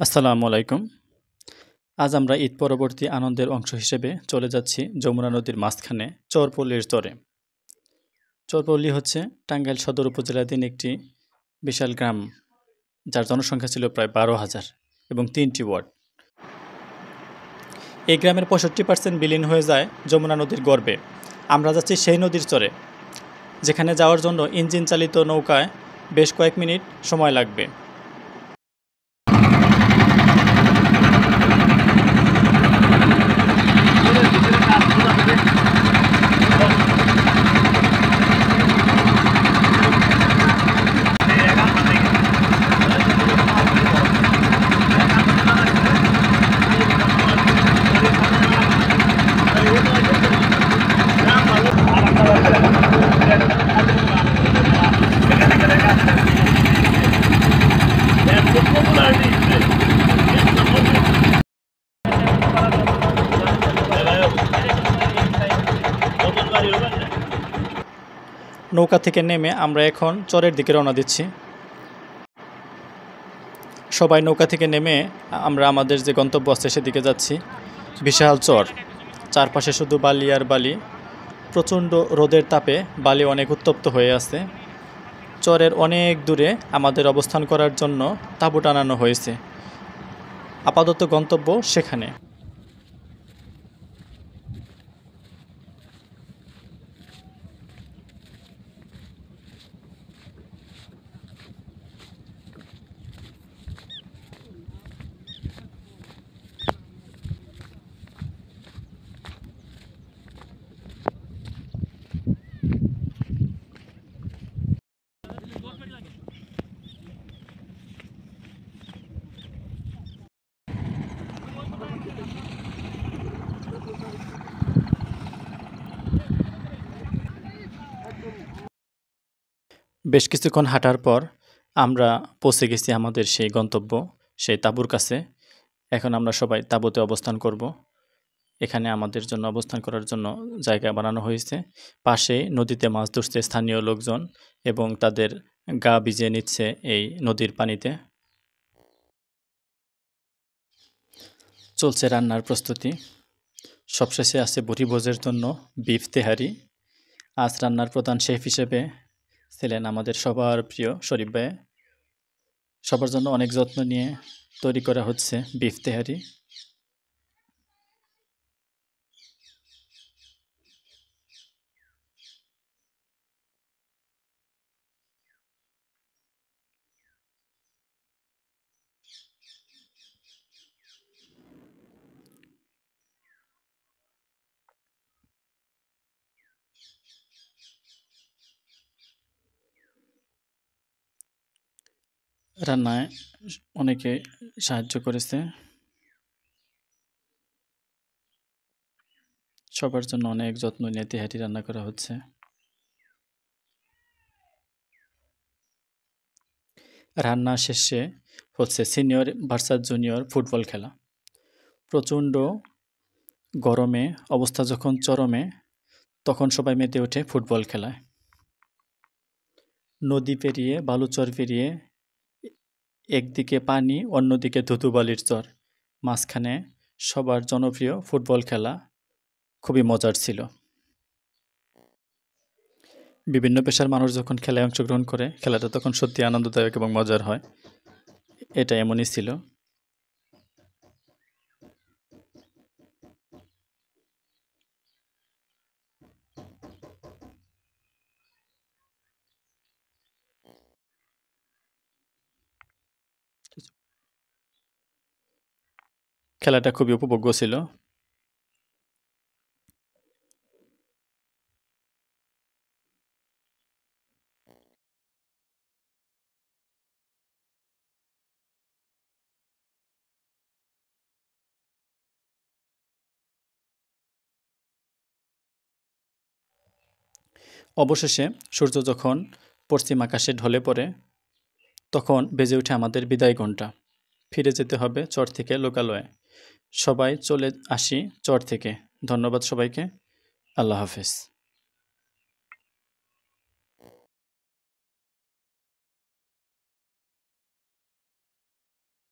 আসসালামু আলাইকুম। আজ আমরা ঈদ পরবর্তী আনন্দের অংশ হিসেবে চলে যাচ্ছি যমুনা নদীর মাঝখানে চরপল্লীর চরে। চরপল্লী হচ্ছে টাঙ্গাইল সদর উপজেলাধীন একটি বিশাল গ্রাম, যার জনসংখ্যা ছিল প্রায় ১২,০০০ এবং ৩টি ওয়ার্ড। এই গ্রামের ৬৫% বিলীন হয়ে যায় যমুনা নদীর গর্ভে। আমরা যাচ্ছি সেই নদীর চরে, যেখানে যাওয়ার জন্য ইঞ্জিন চালিত নৌকায় বেশ কয়েক মিনিট সময় লাগবে। নৌকা থেকে নেমে আমরা এখন চরের দিকে রওনা দিচ্ছি। সবাই নৌকা থেকে নেমে আমরা আমাদের যে গন্তব্য আছে সেদিকে যাচ্ছি। বিশাল চর, চারপাশে শুধু বালি আর বালি। প্রচণ্ড রোদের তাপে বালি অনেক উত্তপ্ত হয়ে আছে। চরের অনেক দূরে আমাদের অবস্থান করার জন্য তাঁবু টানানো হয়েছে। আপাতত গন্তব্য সেখানে। বেশ কিছুক্ষণ হাঁটার পর আমরা পৌঁছে গেছি আমাদের সেই গন্তব্য, সেই তাঁবুর কাছে। এখন আমরা সবাই তাঁবুতে অবস্থান করব। এখানে আমাদের জন্য অবস্থান করার জন্য জায়গা বানানো হয়েছে। পাশে নদীতে মাছ ধরছে স্থানীয় লোকজন এবং তাদের গা ভিজিয়ে নিচ্ছে এই নদীর পানিতে। চলছে রান্নার প্রস্তুতি। সবশেষে আছে ভোজের জন্য বিফ তেহারি। আজ রান্নার প্রধান শেফ হিসেবে ছিলেন আমাদের সবার প্রিয় শরীফ ভাই। সবার জন্য অনেক যত্ন নিয়ে তৈরি করা হচ্ছে বিফ তেহারি। রান্নায় অনেকে সাহায্য করেছে। সবার জন্য অনেক যত্ন নিয়ে তেহারি রান্না করা হচ্ছে। রান্না শেষে হচ্ছে সিনিয়র ভার্সাস জুনিয়র ফুটবল খেলা। প্রচণ্ড গরমে অবস্থা যখন চরমে, তখন সবাই মেতে ওঠে ফুটবল খেলায়। নদী পেরিয়ে, বালুচর পেরিয়ে, একদিকে পানি, অন্যদিকে ধুধুবালির চর, মাঝখানে সবার জনপ্রিয় ফুটবল খেলা খুবই মজার ছিল। বিভিন্ন পেশার মানুষ যখন খেলায় অংশগ্রহণ করে, খেলাটা তখন সত্যি আনন্দদায়ক এবং মজার হয়। এটা এমনই ছিল। খেলাটা খুবই উপভোগ্য ছিল। অবশেষে সূর্য যখন পশ্চিম আকাশে ঢলে পড়ে, তখন বেজে ওঠে আমাদের বিদায় ঘণ্টা। ফিরে যেতে হবে চর থেকে লোকালয়ে। সবাই চলে আসি চর থেকে। ধন্যবাদ সবাইকে। আল্লাহ হাফেজ।